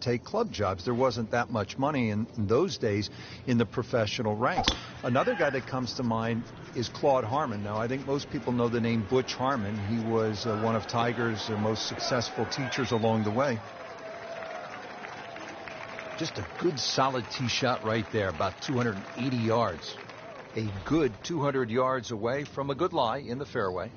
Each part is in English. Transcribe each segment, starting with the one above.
take club jobs. There wasn't that much money in those days in the professional ranks. Another guy that comes to mind is Claude Harmon. Now, I think most people know the name Butch Harmon. He was one of Tiger's most successful teachers along the way. Just a good solid tee shot right there, about 280 yards. A good 200 yards away from a good lie in the fairway.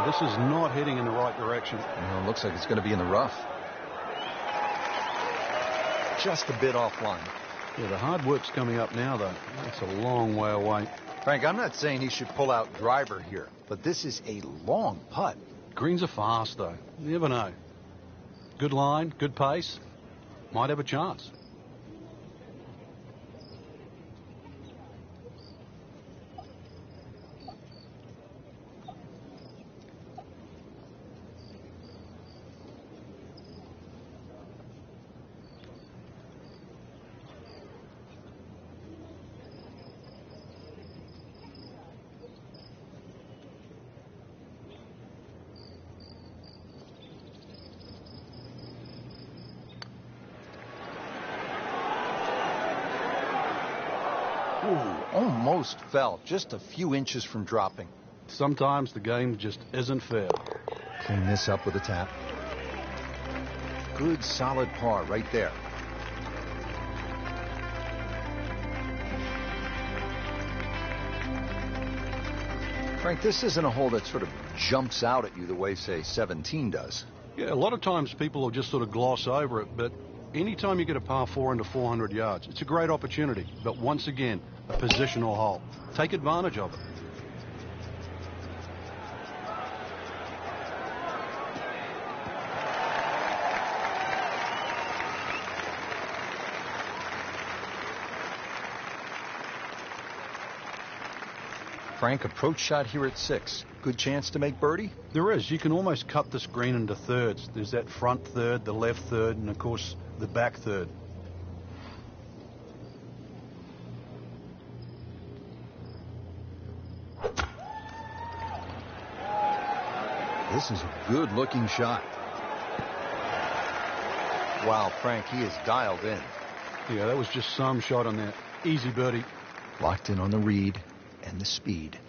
This is not heading in the right direction. Well, it looks like it's going to be in the rough. Just a bit offline. Yeah, the hard work's coming up now, though. That's a long way away. Frank, I'm not saying he should pull out driver here, but this is a long putt. Greens are fast, though. You never know. Good line, good pace. Might have a chance. Ooh, almost fell, just a few inches from dropping. Sometimes the game just isn't fair. Clean this up with a tap. Good solid par right there. Frank, this isn't a hole that sort of jumps out at you the way, say, 17 does. Yeah, a lot of times people will just sort of gloss over it, but anytime you get a par 4 into 400 yards, it's a great opportunity. But once again, a positional hole. Take advantage of it. Frank, approach shot here at 6. Good chance to make birdie? There is. You can almost cut this green into thirds. There's that front third, the left third, and of course the back third. This is a good-looking shot. Wow, Frank, he is dialed in. Yeah, that was just some shot on that. Easy birdie. Locked in on the read and the speed.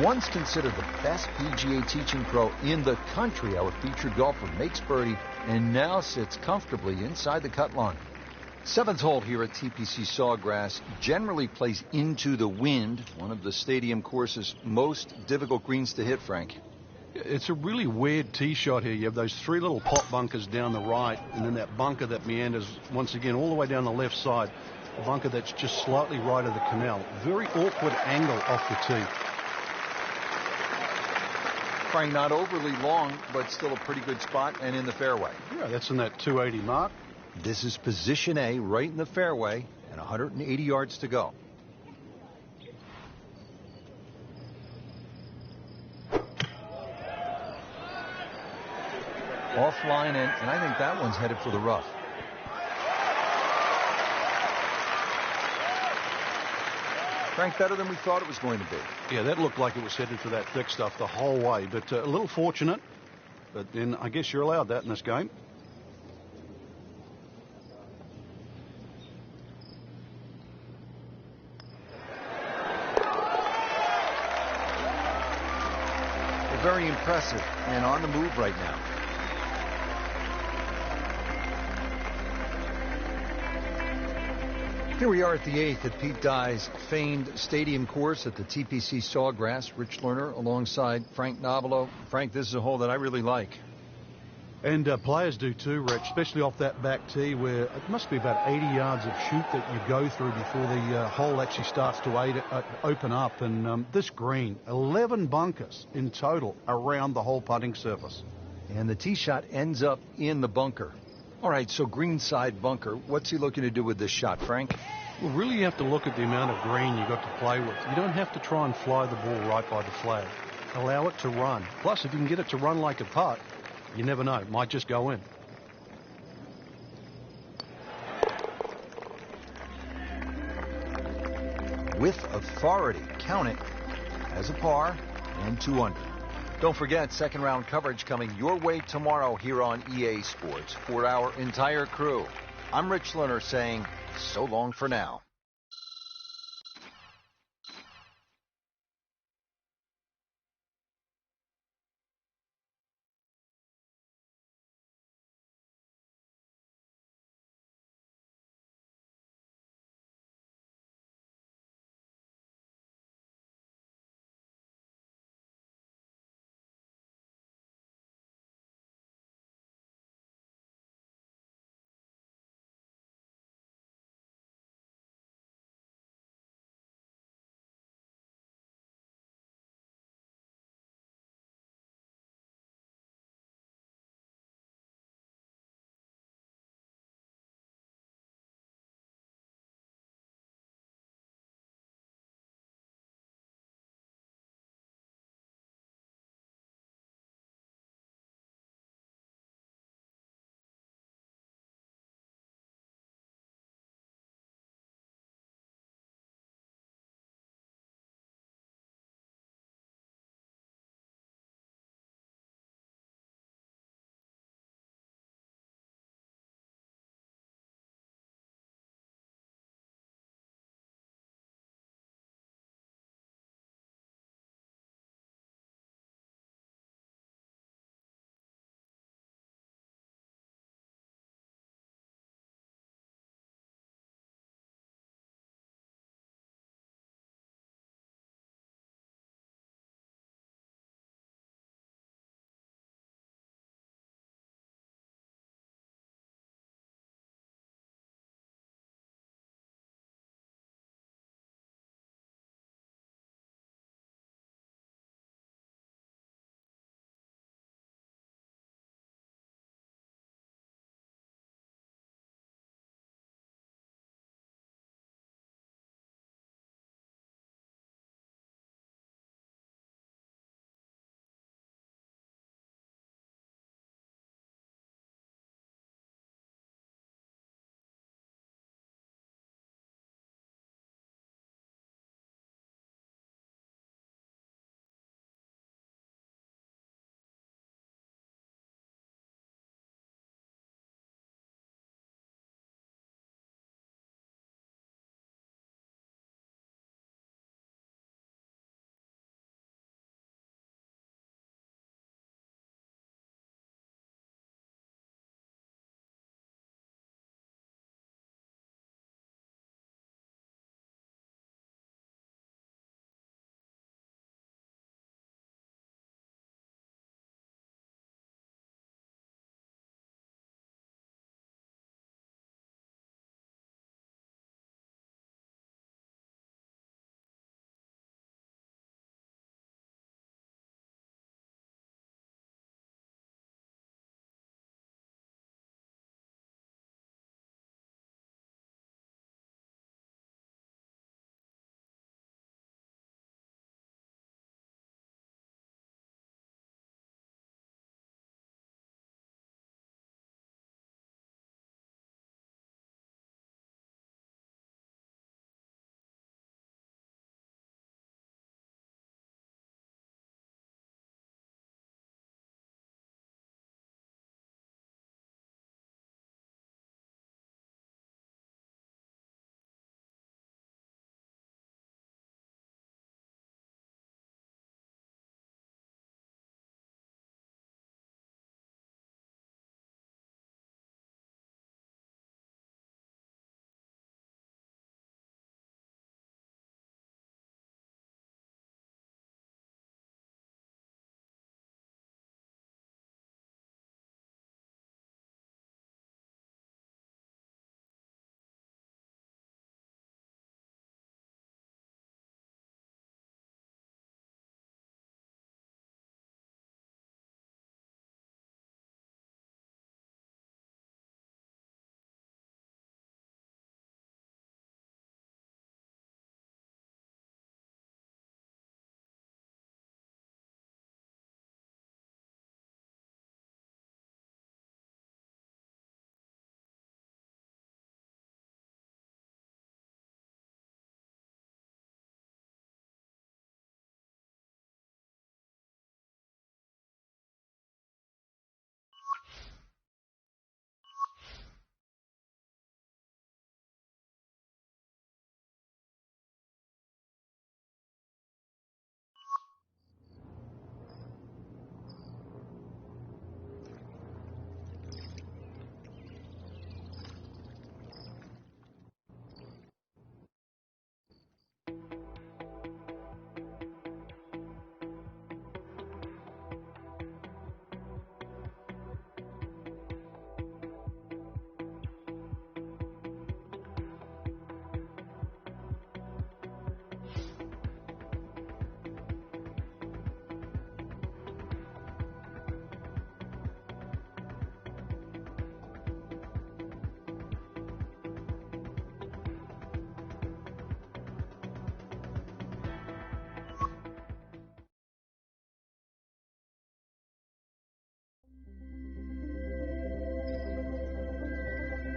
Once considered the best PGA teaching pro in the country, our featured golfer makes birdie and now sits comfortably inside the cut line. 7th hole here at TPC Sawgrass generally plays into the wind, one of the stadium course's most difficult greens to hit, Frank. It's a really weird tee shot here. You have those 3 little pot bunkers down the right, and then that bunker that meanders once again all the way down the left side. A bunker that's just slightly right of the canal. Very awkward angle off the tee. Frank, not overly long, but still a pretty good spot and in the fairway. Yeah, that's in that 280 mark. This is position A, right in the fairway, and 180 yards to go. Offline, and I think that one's headed for the rough. Frank, better than we thought it was going to be. Yeah, that looked like it was headed for that thick stuff the whole way, but a little fortunate. But then I guess you're allowed that in this game. Very impressive and on the move right now. Here we are at the 8th at Pete Dye's famed stadium course at the TPC Sawgrass. Rich Lerner alongside Frank Nobilo. Frank, this is a hole that I really like. And players do too, Rich, especially off that back tee where it must be about 80 yards of shoot that you go through before the hole actually starts to open up. And this green, 11 bunkers in total around the whole putting surface. And the tee shot ends up in the bunker. All right, so greenside bunker. What's he looking to do with this shot, Frank? Well, really you have to look at the amount of green you got to play with. You don't have to try and fly the ball right by the flag. Allow it to run. Plus, if you can get it to run like a putt, You never know. It might just go in. With authority, count it as a par and 2 under. Don't forget, second round coverage coming your way tomorrow here on EA Sports. For our entire crew, I'm Rich Lerner saying so long for now.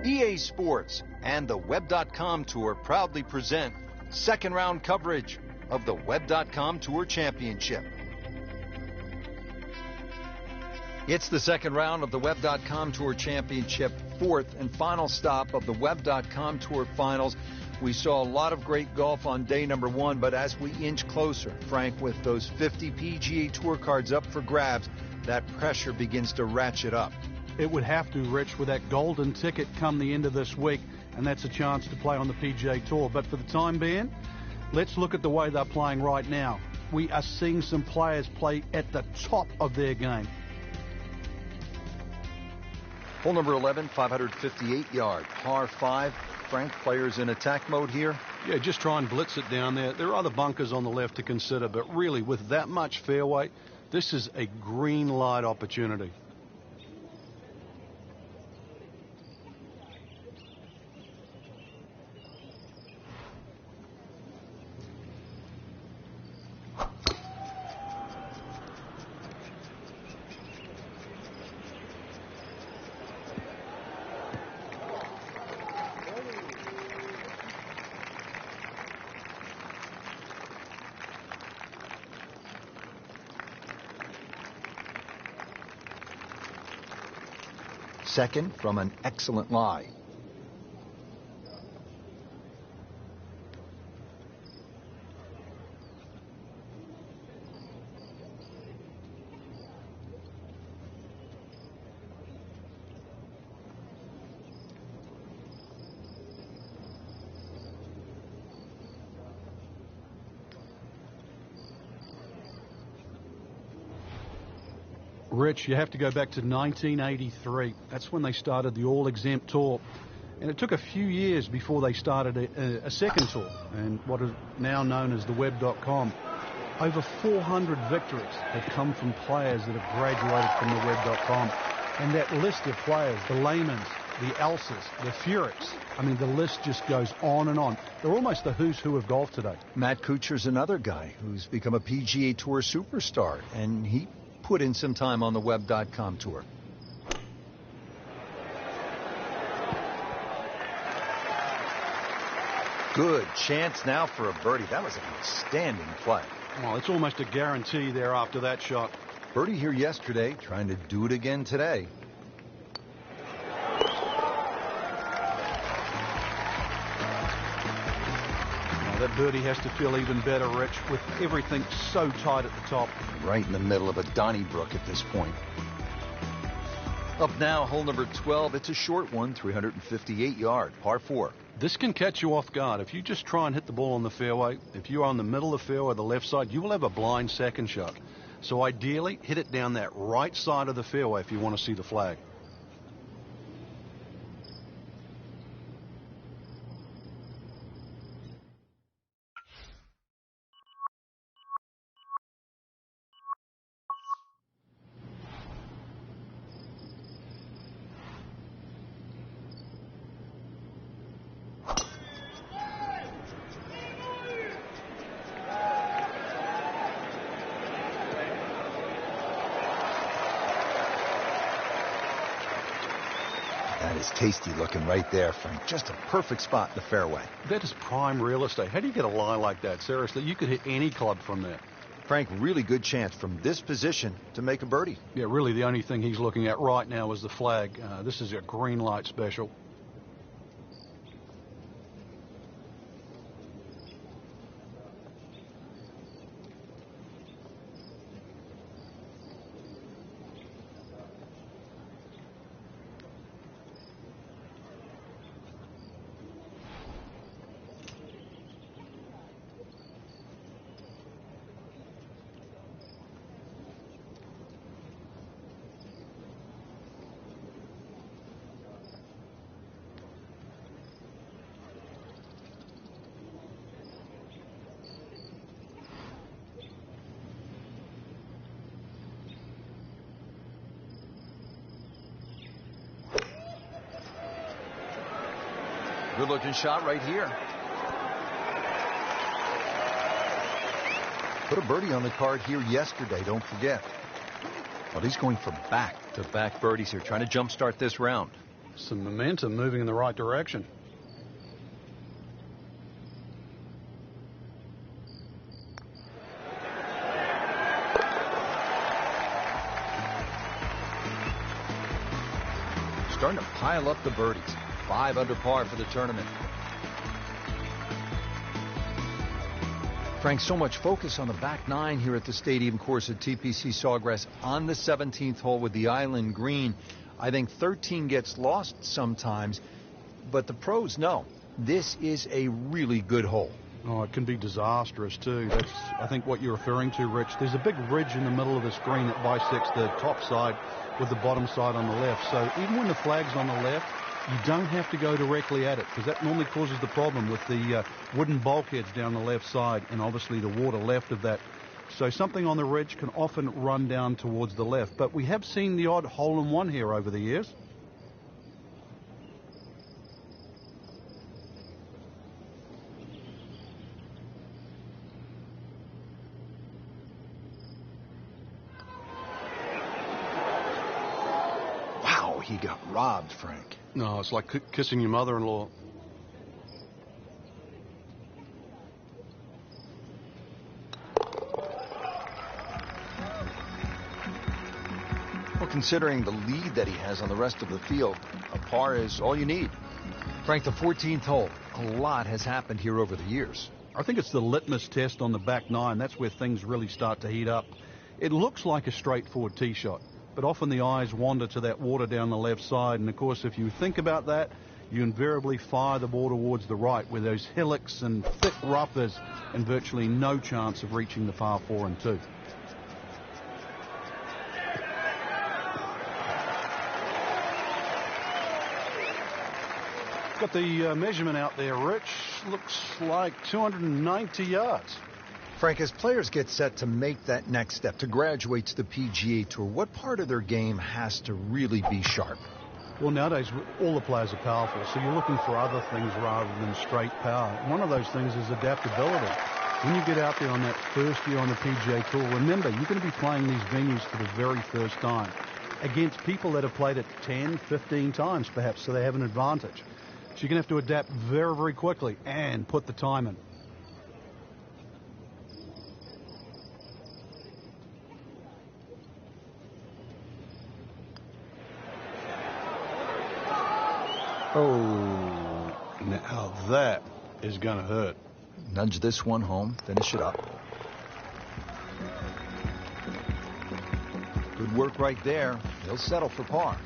EA Sports and the Web.com Tour proudly present second round coverage of the Web.com Tour Championship. It's the second round of the Web.com Tour Championship, fourth and final stop of the Web.com Tour Finals. We saw a lot of great golf on day number one, but as we inch closer, Frank, with those 50 PGA Tour cards up for grabs, that pressure begins to ratchet up. It would have to, Rich, with that golden ticket come the end of this week, and that's a chance to play on the PGA Tour. But for the time being, let's look at the way they're playing right now. We are seeing some players play at the top of their game. Hole number 11, 558 yard, par 5. Frank, players in attack mode here? Yeah, just try and blitz it down there. There are other bunkers on the left to consider, but really, with that much fairway, this is a green light opportunity. Second from an excellent lie. Rich, you have to go back to 1983. That's when they started the all-exempt tour. And it took a few years before they started a second tour, and what is now known as the Web.com. Over 400 victories have come from players that have graduated from the Web.com. And that list of players, the Leymans, the Elsers, the Furiks, I mean, the list just goes on and on. They're almost the who's who of golf today. Matt Kuchar's another guy who's become a PGA Tour superstar, and he put in some time on the Web.com Tour. Good chance now for a birdie. That was an outstanding play. Well, it's almost a guarantee there after that shot. Birdie here yesterday, trying to do it again today. That birdie has to feel even better, Rich, with everything so tight at the top. Right in the middle of a Donnybrook at this point. Up now, hole number 12. It's a short one, 358 yard, par 4. This can catch you off guard. If you just try and hit the ball on the fairway, if you're on the middle of the fairway, the left side, you will have a blind second shot. So ideally, hit it down that right side of the fairway if you want to see the flag. That is tasty looking right there, Frank. Just a perfect spot in the fairway. That is prime real estate. How do you get a lie like that? Seriously, you could hit any club from there. Frank, really good chance from this position to make a birdie. Yeah, really the only thing he's looking at right now is the flag. This is a green light special. Good looking shot right here. Put a birdie on the card here yesterday, don't forget. Well, he's going for back-to-back birdies here, trying to jumpstart this round. Some momentum moving in the right direction. Starting to pile up the birdies. 5 under par for the tournament. Frank, so much focus on the back 9 here at the stadium course at TPC Sawgrass on the 17th hole with the island green. I think 13 gets lost sometimes, but the pros know this is a really good hole. Oh, it can be disastrous too. That's, I think, what you're referring to, Rich. There's a big ridge in the middle of this green that bisects the top side with the bottom side on the left. So even when the flag's on the left, you don't have to go directly at it, because that normally causes the problem with the wooden bulkheads down the left side and obviously the water left of that. So something on the ridge can often run down towards the left. But we have seen the odd hole-in-one here over the years. Wow, he got robbed, Frank. No, it's like kissing your mother-in-law. Well, considering the lead that he has on the rest of the field, a par is all you need. Frank, the 14th hole. A lot has happened here over the years. I think it's the litmus test on the back 9. That's where things really start to heat up. It looks like a straightforward tee shot, but often the eyes wander to that water down the left side. And, of course, if you think about that, you invariably fire the ball towards the right, where those hillocks and thick rough is, and virtually no chance of reaching the par 4 and 2. Got the measurement out there, Rich. Looks like 290 yards. Frank, as players get set to make that next step, to graduate to the PGA Tour, what part of their game has to really be sharp? Well, nowadays, all the players are powerful, so you're looking for other things rather than straight power. One of those things is adaptability. When you get out there on that first year on the PGA Tour, remember, you're going to be playing these venues for the very first time against people that have played it 10, 15 times, perhaps, so they have an advantage. So you're going to have to adapt very, very quickly and put the time in. Oh, now that is going to hurt. Nudge this one home, finish it up. Good work right there. He'll settle for par.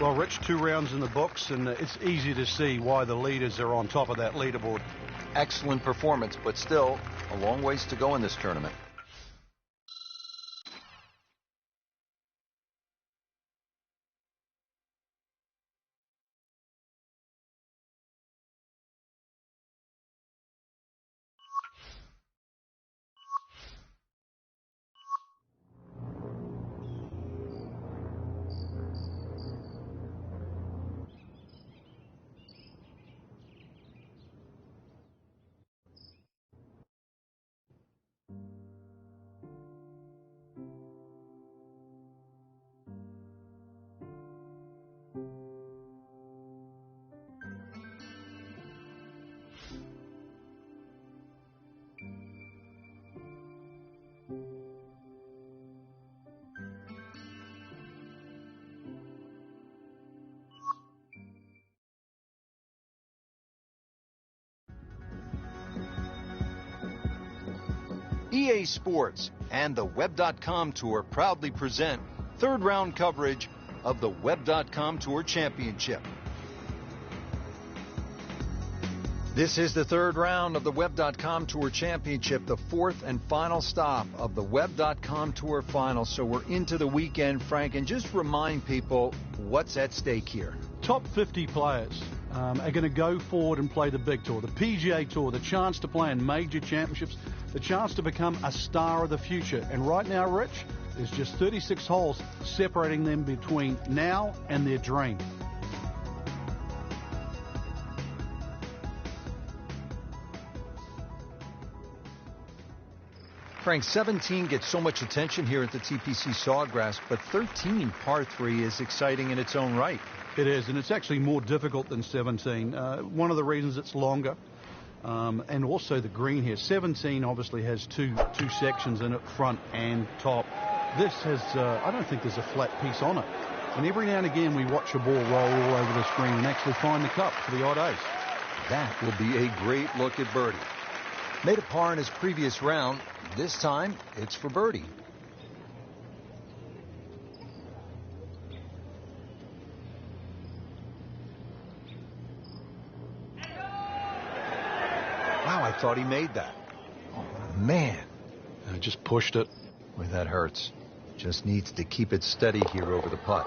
Well, Rich, 2 rounds in the books, and it's easy to see why the leaders are on top of that leaderboard. Excellent performance, but still a long ways to go in this tournament. EA Sports and the Web.com Tour proudly present third round coverage of the Web.com Tour Championship. This is the third round of the Web.com Tour Championship, the fourth and final stop of the Web.com Tour Finals. So we're into the weekend, Frank, and just remind people what's at stake here. Top 50 players are going to go forward and play the big tour, the PGA Tour, the chance to play in major championships, the chance to become a star of the future. And right now, Rich, there's just 36 holes separating them between now and their dream. Frank, 17 gets so much attention here at the TPC Sawgrass, but 13, par 3, is exciting in its own right. It is, and it's actually more difficult than 17. One of the reasons it's longer, and also the green here. 17 obviously has two sections in it, front and top. This has, I don't think there's a flat piece on it. And every now and again we watch a ball roll all over the screen and actually find the cup for the odd ace. That will be a great look at birdie. Made a par in his previous round. This time, it's for birdie. Wow, I thought he made that. Oh, man. I just pushed it. Boy, that hurts. Just needs to keep it steady here over the putt.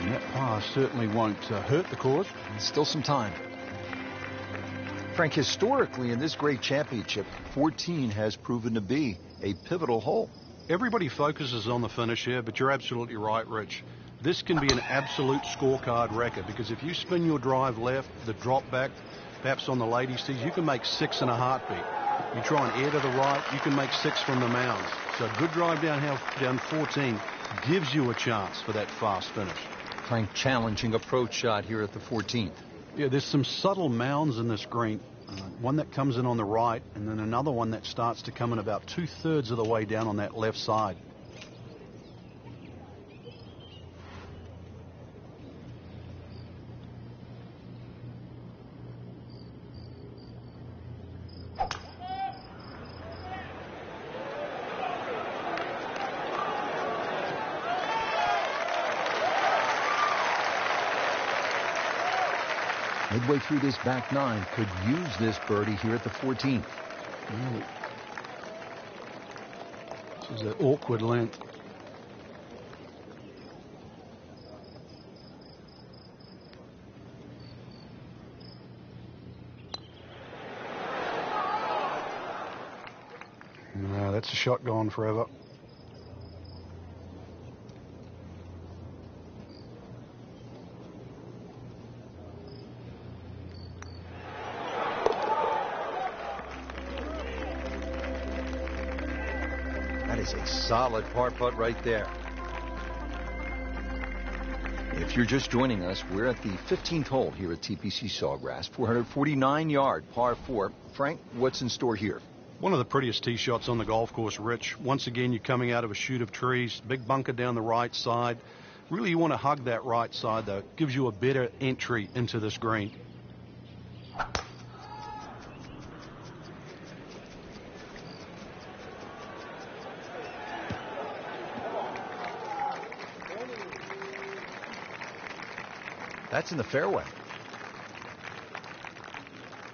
And that par certainly won't hurt the cause. Still some time. Frank, historically in this great championship, 14 has proven to be a pivotal hole. Everybody focuses on the finish here, but you're absolutely right, Rich. This can be an absolute scorecard record because if you spin your drive left, the drop back, perhaps on the ladies' tees, you can make 6 in a heartbeat. You try and air to the right, you can make 6 from the mounds. So a good drive down 14 gives you a chance for that fast finish. Frank, challenging approach shot here at the 14th. Yeah, there's some subtle mounds in this green. One that comes in on the right, and then another one that starts to come in about 2/3 of the way down on that left side. Midway through this back nine, could use this birdie here at the 14th. This is an awkward length. No, that's a shot gone forever. Is a solid par putt right there. If you're just joining us, we're at the 15th hole here at TPC Sawgrass, 449-yard par 4. Frank, what's in store here? One of the prettiest tee shots on the golf course, Rich. Once again, you're coming out of a chute of trees, big bunker down the right side. Really, you want to hug that right side, though. It gives you a better entry into this green. That's in the fairway.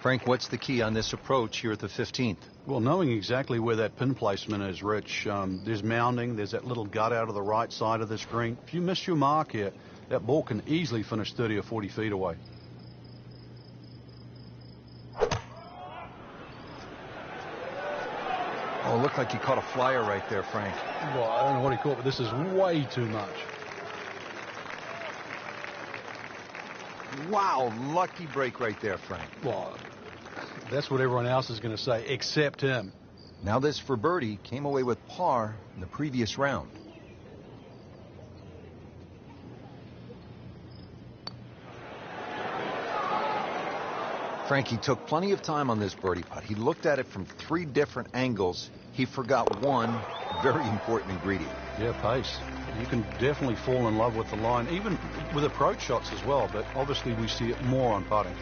Frank, what's the key on this approach here at the 15th? Well, knowing exactly where that pin placement is, Rich, there's mounding, there's that little gut out of the right side of this green. If you miss your mark here, that ball can easily finish 30 or 40 feet away. Oh, it looked like he caught a flyer right there, Frank. Well, I don't know what he caught, but this is way too much. Wow, lucky break right there, Frank. Well, that's what everyone else is going to say, except him. Now this for birdie, came away with par in the previous round. Frankie took plenty of time on this birdie putt. He looked at it from 3 different angles. He forgot one very important ingredient. Yeah, pace. You can definitely fall in love with the line, even with approach shots as well, but obviously we see it more on putting.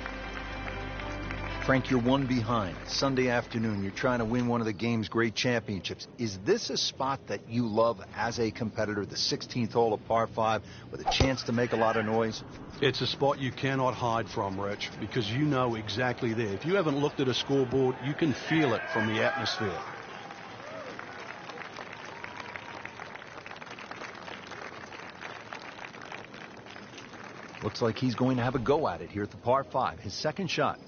Frank, you're one behind. Sunday afternoon, you're trying to win one of the game's great championships. Is this a spot that you love as a competitor, the 16th hole of par 5, with a chance to make a lot of noise? It's a spot you cannot hide from, Rich, because you know exactly there. If you haven't looked at a scoreboard, you can feel it from the atmosphere. Looks like he's going to have a go at it here at the par 5, his second shot.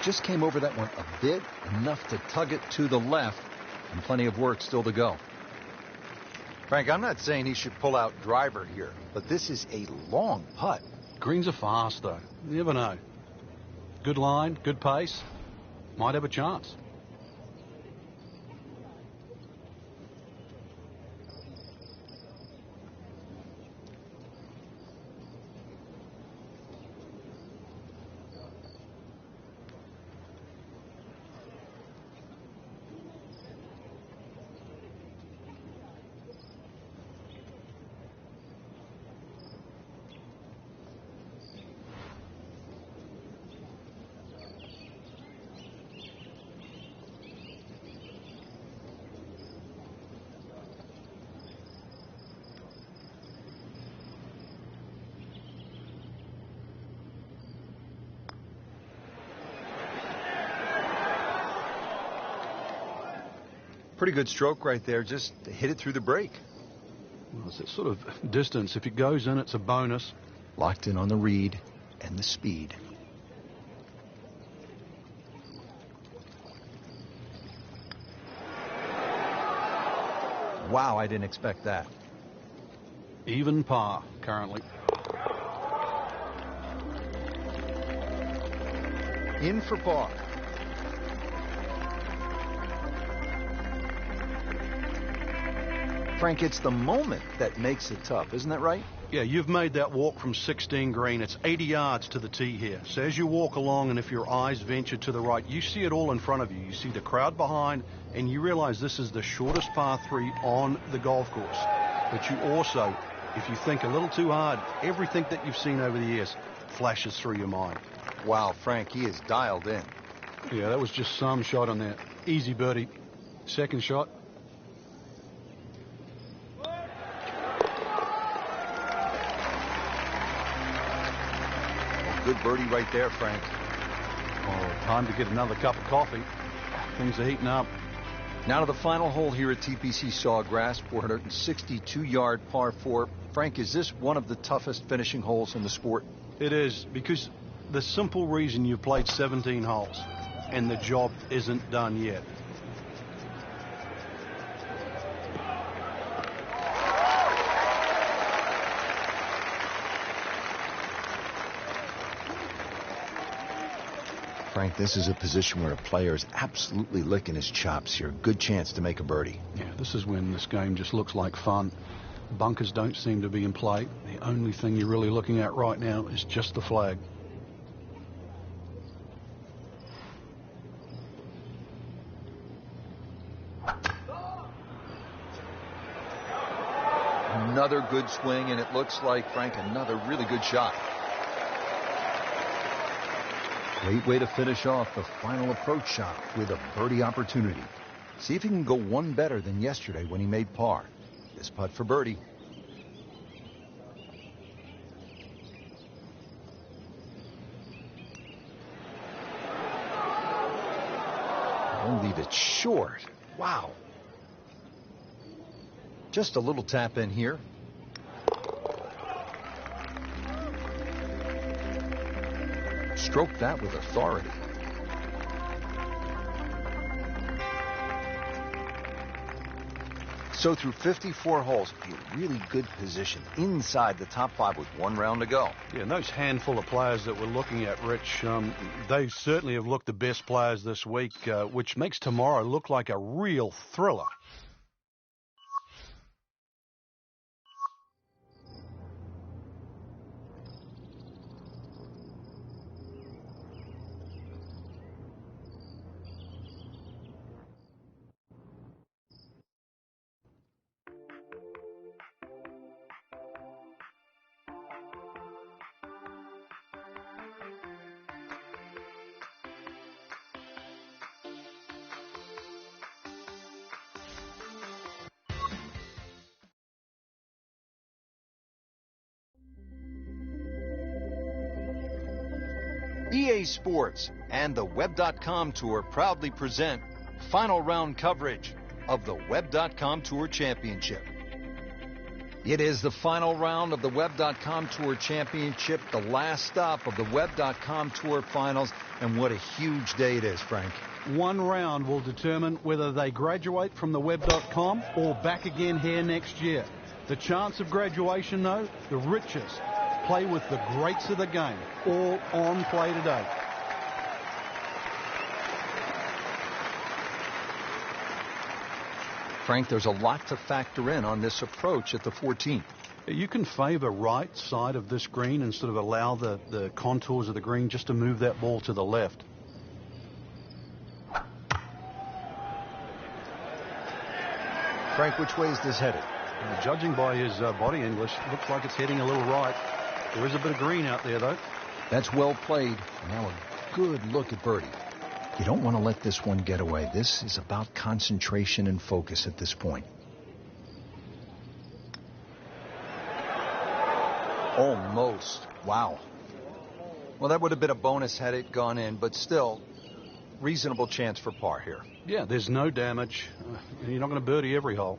just came over that one a bit, enough to tug it to the left, and plenty of work still to go. Frank, I'm not saying he should pull out driver here, but this is a long putt. Greens are fast, though. You never know. Good line, good pace. Might have a chance. Pretty good stroke right there, just to hit it through the break. Well, it's that sort of distance. If it goes in, it's a bonus. Locked in on the read and the speed. Wow, I didn't expect that. Even par, currently. In for par. Frank, it's the moment that makes it tough, isn't that right? Yeah, you've made that walk from 16 green. It's 80 yards to the tee here. So as you walk along, and if your eyes venture to the right, you see it all in front of you. You see the crowd behind, and you realize this is the shortest par 3 on the golf course. But you also, if you think a little too hard, everything that you've seen over the years flashes through your mind. Wow, Frank, he is dialed in. Yeah, that was just some shot on that. Easy birdie. Second shot. Good birdie right there, Frank. Oh, time to get another cup of coffee. Things are heating up. Now to the final hole here at TPC Sawgrass, 462-yard par 4. Frank, is this one of the toughest finishing holes in the sport? It is, because the simple reason you played 17 holes and the job isn't done yet. Frank, this is a position where a player is absolutely licking his chops here. Good chance to make a birdie. Yeah, this is when this game just looks like fun. Bunkers don't seem to be in play. The only thing you're really looking at right now is just the flag. Another good swing, and it looks like, Frank, another really good shot. Great way to finish off the final approach shot with a birdie opportunity. See if he can go one better than yesterday when he made par. This putt for birdie. Don't leave it short. Wow. Just a little tap in here. Stroke that with authority. So through 54 holes, a really good position inside the top 5 with 1 round to go. Yeah, and those handful of players that we're looking at, Rich, they certainly have looked the best players this week, which makes tomorrow look like a real thriller. EA Sports and the Web.com Tour proudly present final round coverage of the Web.com Tour Championship. It is the final round of the Web.com Tour Championship, the last stop of the Web.com Tour Finals, and what a huge day it is, Frank. One round will determine whether they graduate from the Web.com or back again here next year. The chance of graduation, though, the richest. Play with the greats of the game, all on play today. Frank, there's a lot to factor in on this approach at the 14th. You can favor right side of this green and sort of allow the contours of the green just to move that ball to the left. Frank, which way is this headed? Judging by his body English, looks like it's heading a little right. There is a bit of green out there, though. That's well played. Now a good look at birdie. You don't want to let this one get away. This is about concentration and focus at this point. Almost. Wow. Well, that would have been a bonus had it gone in, but still, reasonable chance for par here. Yeah, there's no damage. You're not going to birdie every hole.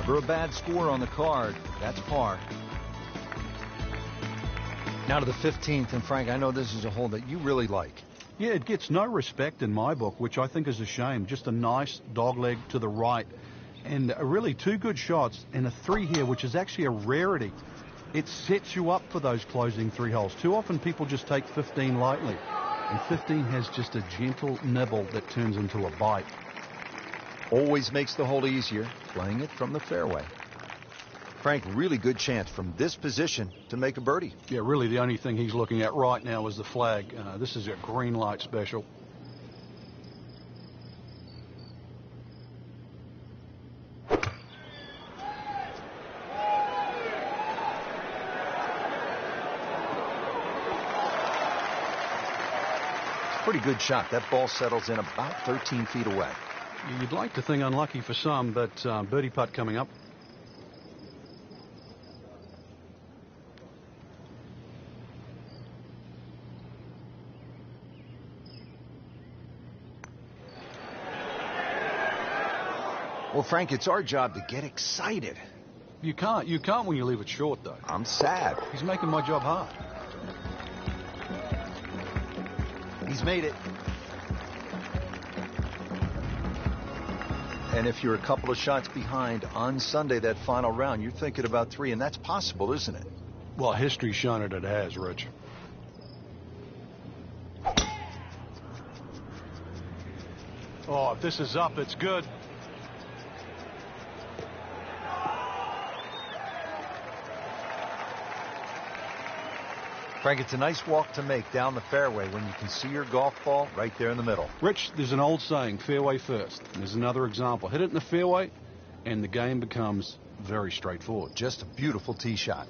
For a bad score on the card, that's par. Now to the 15th, and Frank, I know this is a hole that you really like. Yeah, it gets no respect in my book, which I think is a shame. Just a nice dogleg to the right. And really two good shots and a 3 here, which is actually a rarity. It sets you up for those closing 3 holes. Too often people just take 15 lightly. And 15 has just a gentle nibble that turns into a bite. Always makes the hole easier, playing it from the fairway. Frank, really good chance from this position to make a birdie. Yeah, really the only thing he's looking at right now is the flag. This is a green light special. Pretty good shot. That ball settles in about 13 feet away. You'd like to think unlucky for some, but birdie putt coming up. Well, Frank, it's our job to get excited. You can't when you leave it short, though. I'm sad. He's making my job hard. He's made it. And if you're a couple of shots behind on Sunday, that final round, you're thinking about 3, and that's possible, isn't it? Well, history's shown it has, Rich. Oh, if this is up, it's good. Frank, it's a nice walk to make down the fairway when you can see your golf ball right there in the middle. Rich, there's an old saying, fairway first. There's another example. Hit it in the fairway, and the game becomes very straightforward. Just a beautiful tee shot.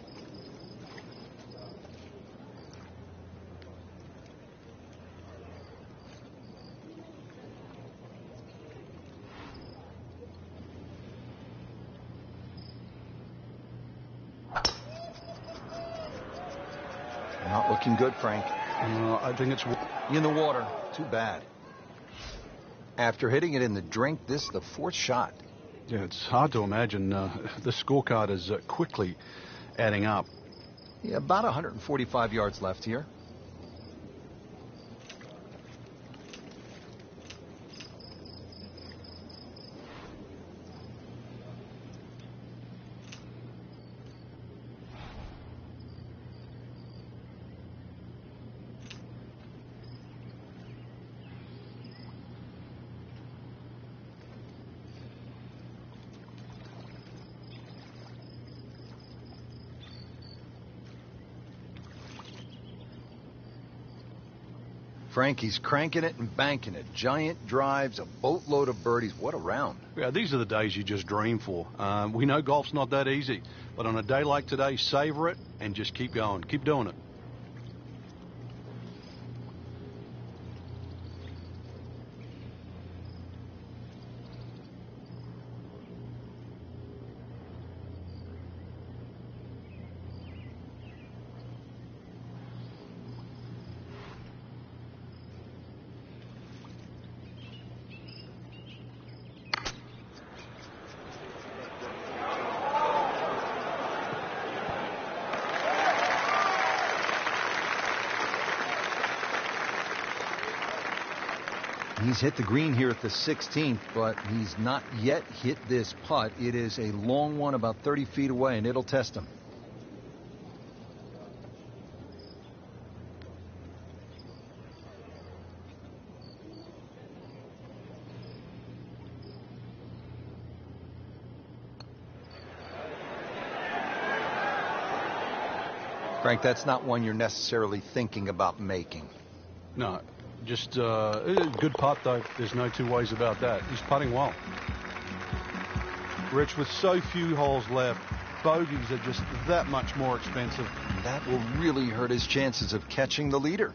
Not looking good, Frank. I think it's in the water. Too bad. After hitting it in the drink, this is the 4th shot. Yeah, it's hard to imagine. The scorecard is quickly adding up. Yeah, about 145 yards left here. Frank, he's cranking it and banking it. Giant drives, a boatload of birdies. What a round. Yeah, these are the days you just dream for. We know golf's not that easy, but on a day like today, savor it and just keep going. Keep doing it. He's hit the green here at the 16th, but he's not yet hit this putt. It is a long one, about 30 feet away, and it'll test him. Frank, that's not one you're necessarily thinking about making. No, just a good putt, though. There's no two ways about that. He's putting well. Rich, with so few holes left, bogeys are just that much more expensive. That will really hurt his chances of catching the leader.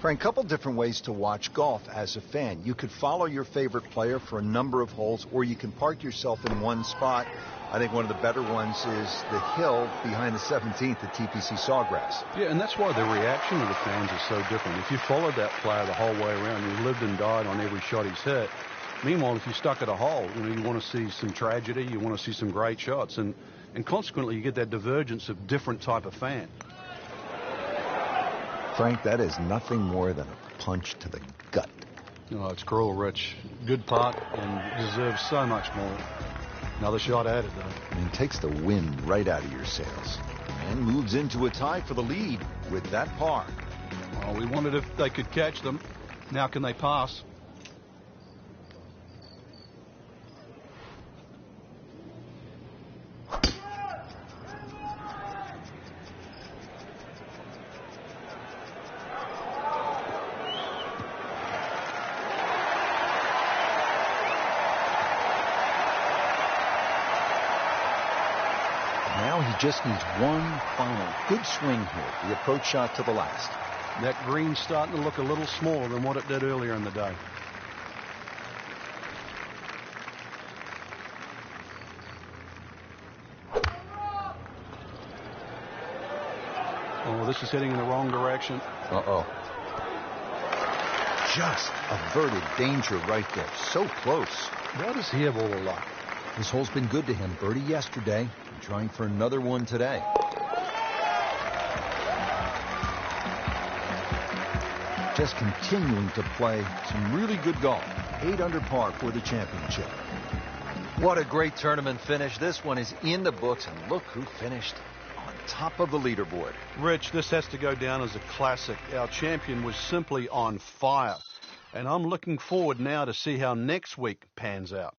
Frank, a couple different ways to watch golf as a fan. You could follow your favorite player for a number of holes, or you can park yourself in one spot. I think one of the better ones is the hill behind the 17th at TPC Sawgrass. Yeah, and that's why the reaction of the fans is so different. If you followed that player the whole way around, you lived and died on every shot he's hit. Meanwhile, if you're stuck at a hole, you want to see some tragedy, you want to see some great shots, and consequently you get that divergence of different type of fan. Frank, that is nothing more than a punch to the gut. Oh, it's cruel, Rich. Good putt and deserves so much more. Another shot at it, though. And takes the wind right out of your sails. And moves into a tie for the lead with that par. Well, we wondered if they could catch them. Now can they pass? Now he just needs one final good swing here, the approach shot to the last. That green's starting to look a little smaller than what it did earlier in the day. Oh, this is heading in the wrong direction. Uh-oh. Just averted danger right there. So close. Why does he have all the luck? This hole's been good to him. Birdie yesterday, and trying for another one today. Just continuing to play some really good golf. 8 under par for the championship. What a great tournament finish. This one is in the books, and look who finished on top of the leaderboard. Rich, this has to go down as a classic. Our champion was simply on fire. And I'm looking forward now to see how next week pans out.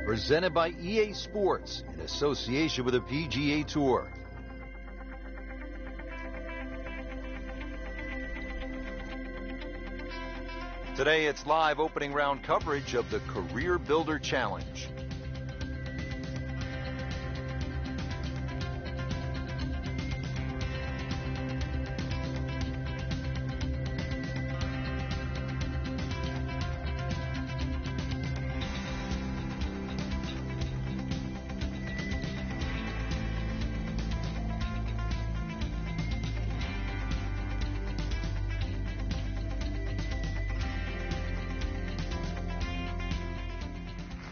Presented by EA Sports in association with the PGA Tour. Today it's live opening round coverage of the Career Builder Challenge.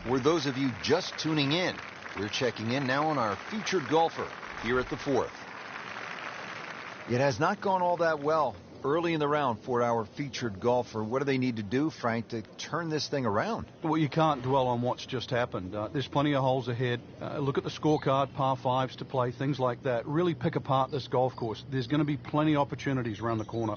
For those of you just tuning in, we're checking in now on our featured golfer here at the fourth. It has not gone all that well early in the round for our featured golfer. What do they need to do, Frank, to turn this thing around? Well, you can't dwell on what's just happened. There's plenty of holes ahead. Look at the scorecard, par fives to play, things like that. Really pick apart this golf course. There's going to be plenty of opportunities around the corner.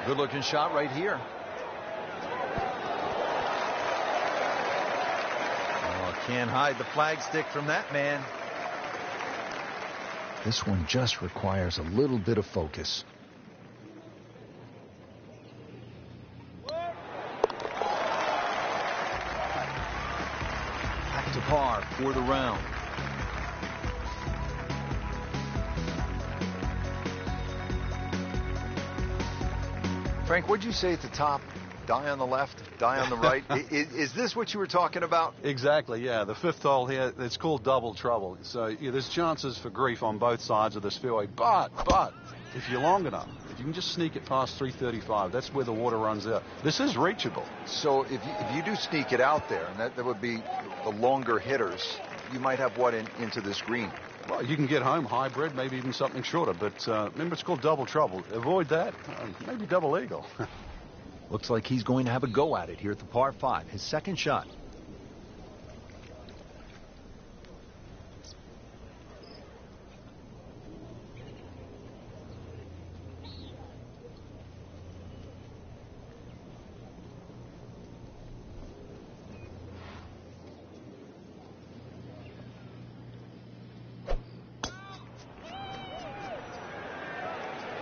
Good-looking shot right here. Oh, can't hide the flagstick from that man. This one just requires a little bit of focus. Back to par for the round. Frank, what'd you say at the top? Die on the left, die on the right. Is this what you were talking about? Exactly, yeah. The fifth hole here, it's called double trouble. So yeah, there's chances for grief on both sides of this fairway. But if you're long enough, if you can just sneak it past 335, that's where the water runs out. This is reachable. So if you do sneak it out there, and that would be the longer hitters, you might have what into this green? Well, you can get home hybrid, maybe even something shorter. But remember, it's called double trouble. Avoid that. Maybe double eagle. Looks like he's going to have a go at it here at the par 5. His second shot.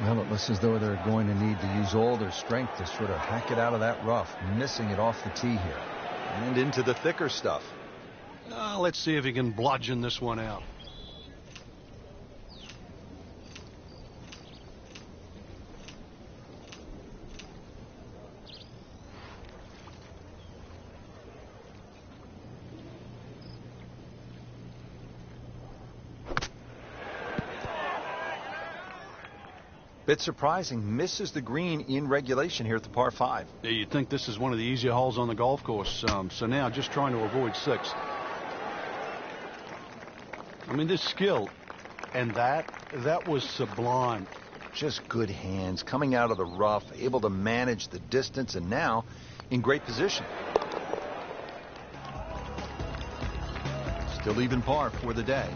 Well, it looks as though they're going to need to use all their strength to sort of hack it out of that rough, missing it off the tee here. And into the thicker stuff. Let's see if he can bludgeon this one out. Bit surprising, misses the green in regulation here at the par 5. Yeah, you'd think this is one of the easier holes on the golf course. So now just trying to avoid 6. I mean, this skill, and that was sublime. Just good hands, coming out of the rough, able to manage the distance, and now in great position. Still even par for the day.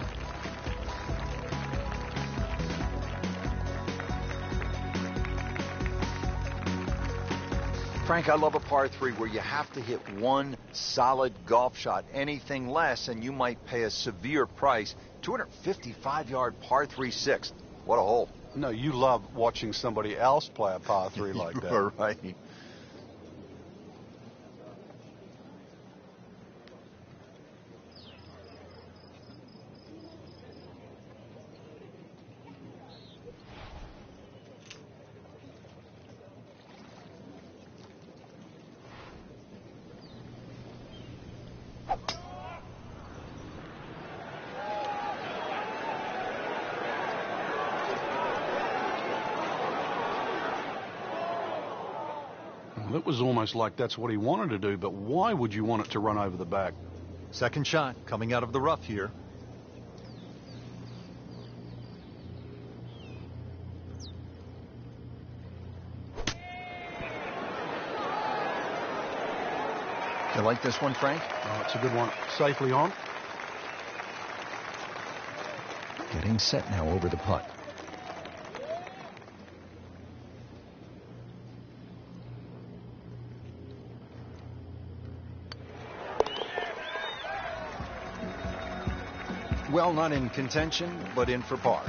Frank, I love a par 3 where you have to hit one solid golf shot. Anything less, and you might pay a severe price. 255-yard par 3-6. What a hole. No, you love watching somebody else play a par 3 like that. You're right. It was almost like that's what he wanted to do, but why would you want it to run over the back? Second shot coming out of the rough here. You like this one, Frank? Oh, it's a good one. Safely on. Getting set now over the putt. Well, not in contention, but in for par.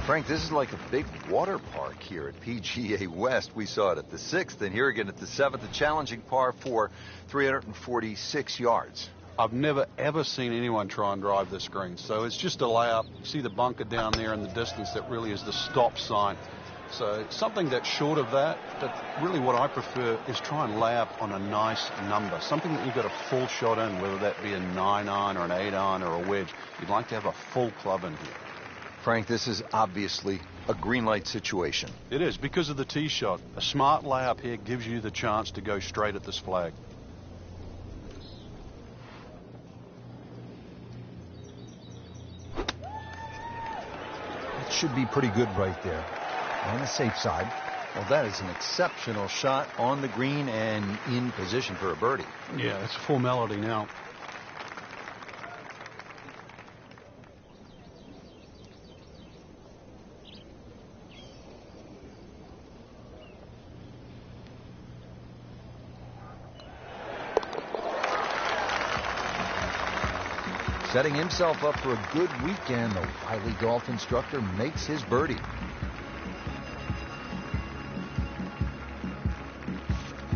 Frank, this is like a big water park here at PGA West. We saw it at the 6th, and here again at the 7th, a challenging par for 346 yards. I've never, ever seen anyone try and drive this green. So it's just a layup. You see the bunker down there in the distance. That really is the stop sign. So something that's short of that, but really what I prefer is try and lay up on a nice number. Something that you've got a full shot in, whether that be a 9-iron or an 8-iron or a wedge. You'd like to have a full club in here. Frank, this is obviously a green light situation. It is, because of the tee shot. A smart layup here gives you the chance to go straight at this flag. It should be pretty good right there. On the safe side. Well, that is an exceptional shot on the green and in position for a birdie. Yeah, it's a formality now. Setting himself up for a good weekend, the wily golf instructor makes his birdie.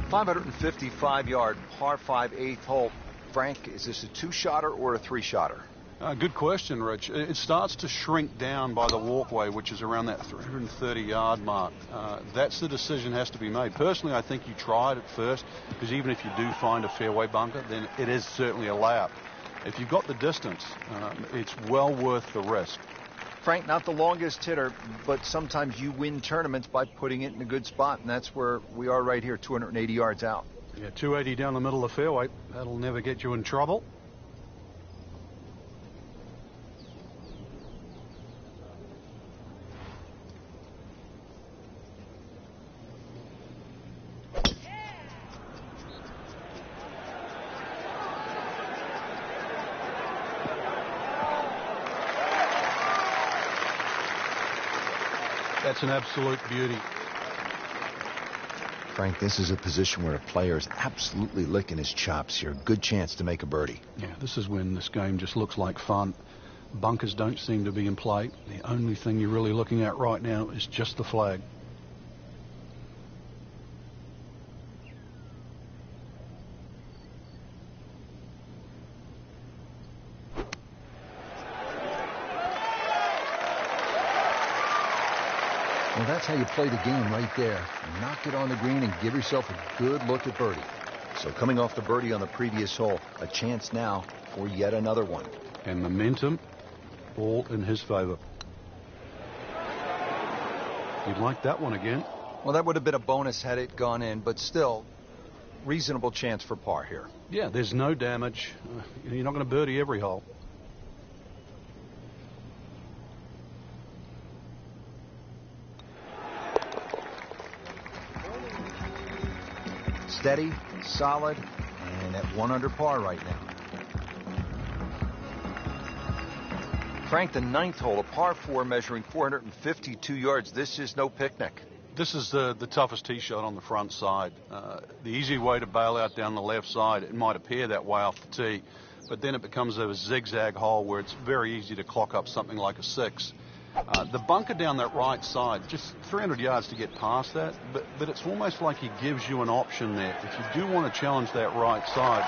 .555-yard par 5 8th hole. Frank, is this a two-shotter or a three-shotter? Good question, Rich. It starts to shrink down by the walkway, which is around that 330-yard mark. That's the decision has to be made. Personally, I think you try it at first, because even if you do find a fairway bunker, then it is certainly a layup. If you've got the distance, it's well worth the risk. Frank, not the longest hitter, but sometimes you win tournaments by putting it in a good spot, and that's where we are right here, 280 yards out. Yeah, 280 down the middle of the fairway. That'll never get you in trouble. That's an absolute beauty. Frank, this is a position where a player is absolutely licking his chops here. Good chance to make a birdie. Yeah, this is when this game just looks like fun. Bunkers don't seem to be in play. The only thing you're really looking at right now is just the flag. Well, that's how you play the game right there. Knock it on the green and give yourself a good look at birdie. So coming off the birdie on the previous hole, a chance now for yet another one. And momentum all in his favor. You'd like that one again. Well, that would have been a bonus had it gone in, but still, reasonable chance for par here. Yeah, there's no damage. You're not going to birdie every hole. Steady, solid, and at 1 under par right now. Frank, the 9th hole, a par 4 measuring 452 yards. This is no picnic. This is the toughest tee shot on the front side. The easy way to bail out down the left side, it might appear that way off the tee, but then it becomes a zigzag hole where it's very easy to clock up something like a 6. The bunker down that right side, just 300 yards to get past that, but it's almost like he gives you an option there. If you do want to challenge that right side,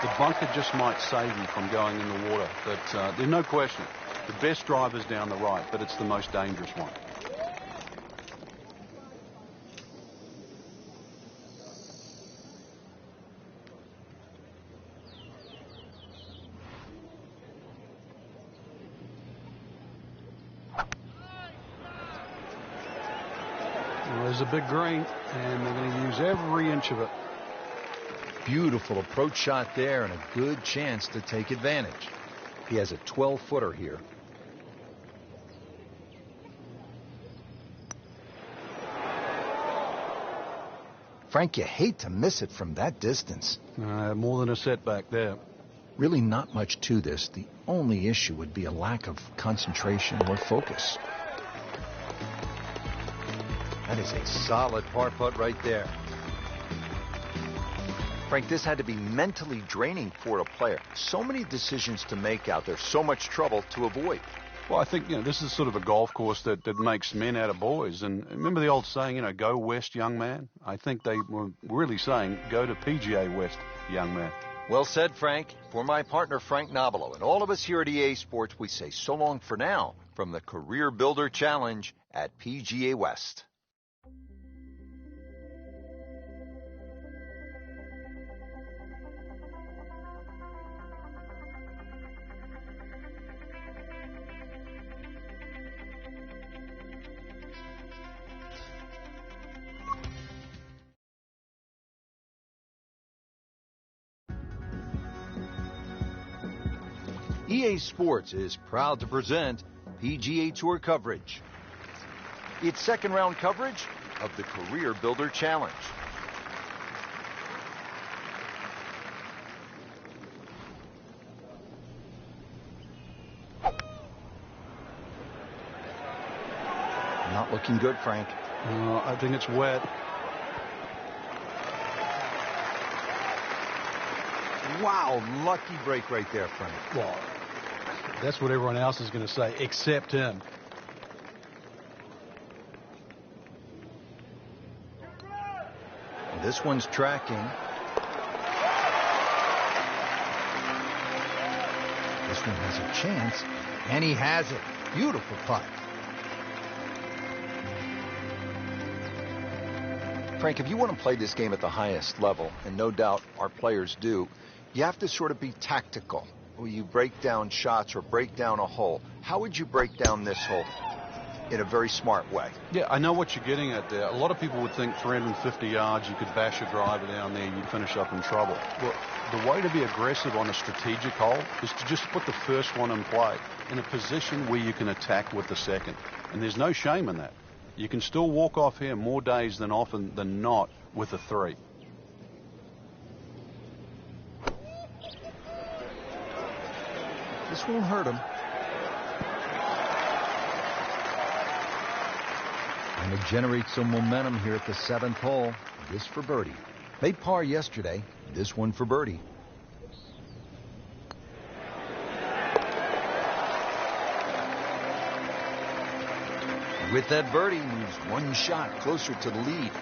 the bunker just might save you from going in the water. But there's no question, the best drive is down the right, but it's the most dangerous one. There's a big green, and they're going to use every inch of it. Beautiful approach shot there and a good chance to take advantage. He has a 12-footer here. Frank, you hate to miss it from that distance. More than a setback there. Really not much to this. The only issue would be a lack of concentration or focus. That is a solid par putt right there. Frank, this had to be mentally draining for a player. So many decisions to make out there, so much trouble to avoid. Well, I think, this is sort of a golf course that makes men out of boys. And remember the old saying, go west, young man? I think they were really saying, go to PGA West, young man. Well said, Frank. For my partner, Frank Nobilo, and all of us here at EA Sports, we say so long for now from the Career Builder Challenge at PGA West. EA Sports is proud to present PGA Tour coverage. It's second round coverage of the Career Builder Challenge. Not looking good, Frank. I think it's wet. Wow, lucky break right there, Frank. Well, that's what everyone else is going to say, except him. This one's tracking. This one has a chance, and he has it. Beautiful putt. Frank, if you want to play this game at the highest level, and no doubt our players do, you have to sort of be tactical. Will you break down shots or break down a hole? How would you break down this hole in a very smart way? Yeah, I know what you're getting at there. A lot of people would think 350 yards, you could bash a driver down there, you'd finish up in trouble. Well, the way to be aggressive on a strategic hole is to just put the first one in play in a position where you can attack with the second. And there's no shame in that. You can still walk off here more days than often than not with a 3. This won't hurt him. And to generate some momentum here at the 7th hole, this for birdie. Made par yesterday, this one for birdie. With that birdie, moves one shot closer to the lead.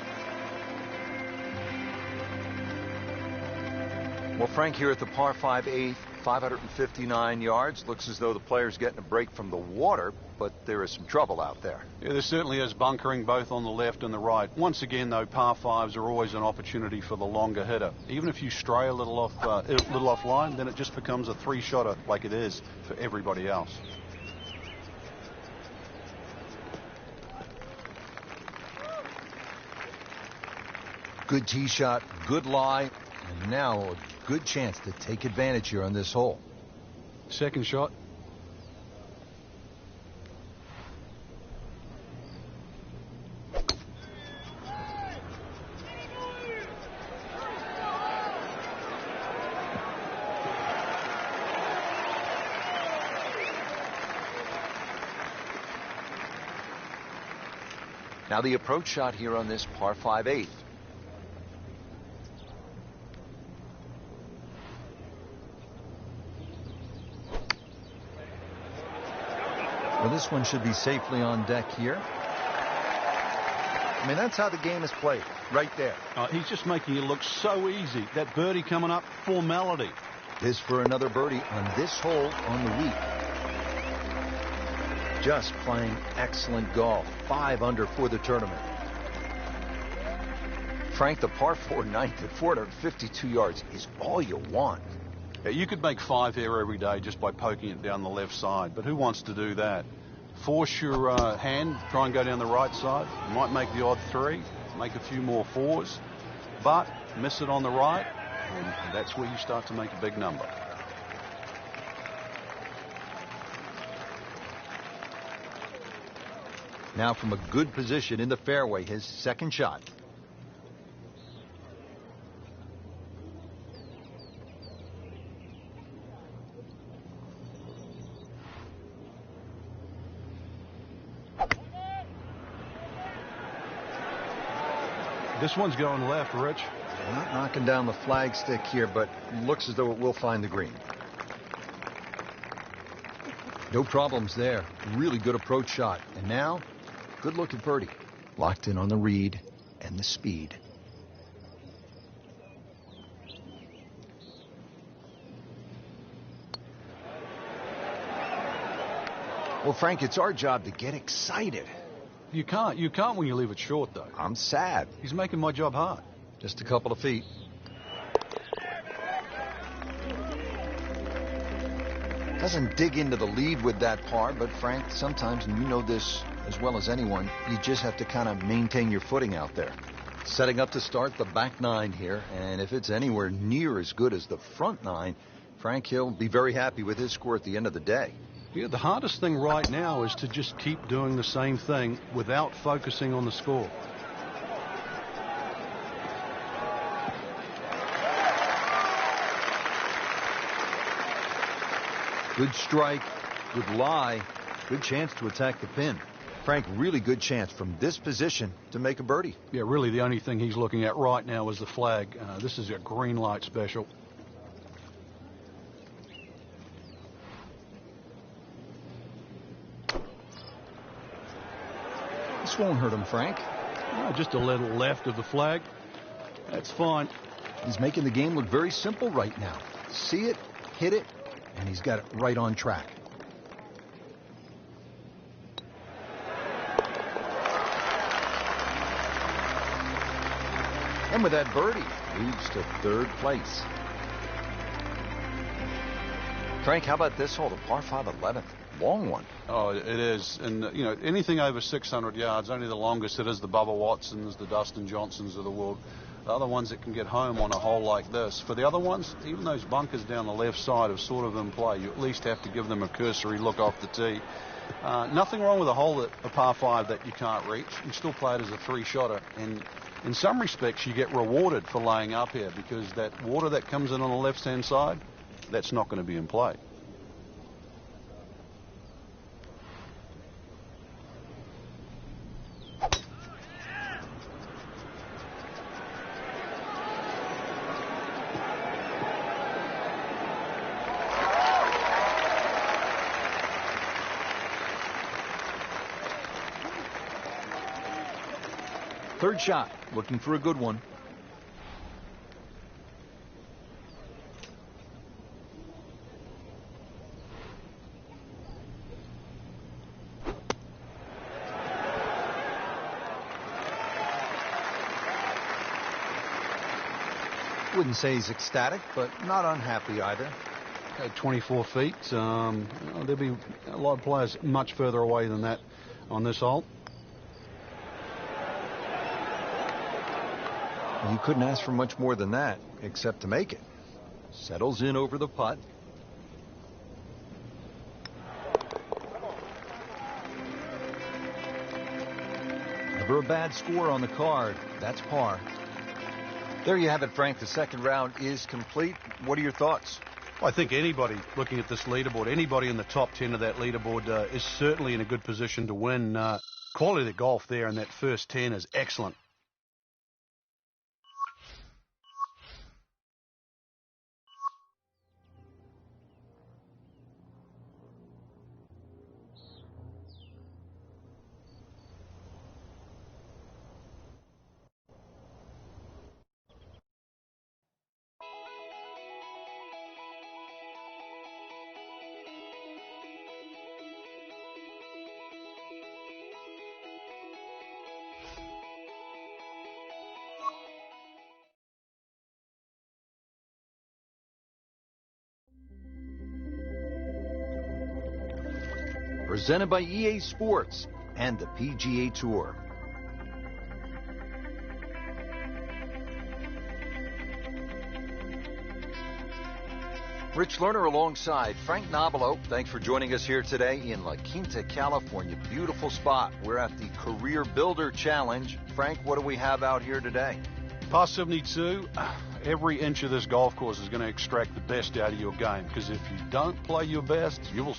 Well, Frank, here at the par 5 8th, 559 yards. Looks as though the player's getting a break from the water, but there is some trouble out there. Yeah, there certainly is bunkering both on the left and the right. Once again, though, par 5s are always an opportunity for the longer hitter. Even if you stray a little off line, then it just becomes a 3-shotter like it is for everybody else. Good tee shot, good lie, and now a good chance to take advantage here on this hole. Second shot. Now the approach shot here on this par 5 8th. Well, this one should be safely on deck here. I mean, that's how the game is played, right there. He's just making it look so easy. That birdie coming up, formality. This for another birdie on this hole on the week. Just playing excellent golf. 5 under for the tournament. Frank, the par 4 9th at 452 yards is all you want. Yeah, you could make 5 here every day just by poking it down the left side, but who wants to do that? Force your hand, try and go down the right side. You might make the odd 3, make a few more 4s, but miss it on the right, and that's where you start to make a big number. Now from a good position in the fairway, his second shot. This one's going left, Rich. Not knocking down the flagstick here, but looks as though it will find the green. No problems there. Really good approach shot. And now, good look at birdie. Locked in on the read and the speed. Well, Frank, it's our job to get excited. You can't when you leave it short, though. I'm sad. He's making my job hard. Just a couple of feet. Doesn't dig into the lead with that par, but Frank, sometimes, and you know this as well as anyone, you just have to kind of maintain your footing out there. Setting up to start the back nine here, and if it's anywhere near as good as the front nine, Frank, he'll be very happy with his score at the end of the day. Yeah, the hardest thing right now is to just keep doing the same thing without focusing on the score. Good strike, good lie, good chance to attack the pin. Frank, really good chance from this position to make a birdie. Yeah, really the only thing he's looking at right now is the flag. This is a green light special. This won't hurt him, Frank. Just a little left of the flag. That's fine. He's making the game look very simple right now. See it, hit it, and he's got it right on track. And with that birdie, moves to third place. Frank, how about this hole, the par 5 11th? Long one. Oh, it is. And, you know, anything over 600 yards, only the longest it is the Bubba Watsons, the Dustin Johnsons of the world. The other ones that can get home on a hole like this. For the other ones, even those bunkers down the left side are sort of in play. You at least have to give them a cursory look off the tee. Nothing wrong with a hole, a par 5 that you can't reach. You still play it as a three-shotter. And in some respects, you get rewarded for laying up here because that water that comes in on the left-hand side, that's not going to be in play. Third shot, looking for a good one. Wouldn't say he's ecstatic, but not unhappy either. At 24 feet, there'll be a lot of players much further away than that on this hole. You couldn't ask for much more than that, except to make it. Settles in over the putt. Never a bad score on the card. That's par. There you have it, Frank. The second round is complete. What are your thoughts? Well, I think anybody looking at this leaderboard, anybody in the top 10 of that leaderboard is certainly in a good position to win. Quality of the golf there in that first 10 is excellent. Presented by EA Sports and the PGA Tour. Rich Lerner alongside Frank Nobilo. Thanks for joining us here today in La Quinta, California. Beautiful spot. We're at the Career Builder Challenge. Frank, what do we have out here today? Par 72. Every inch of this golf course is going to extract the best out of your game, because if you don't play your best, you will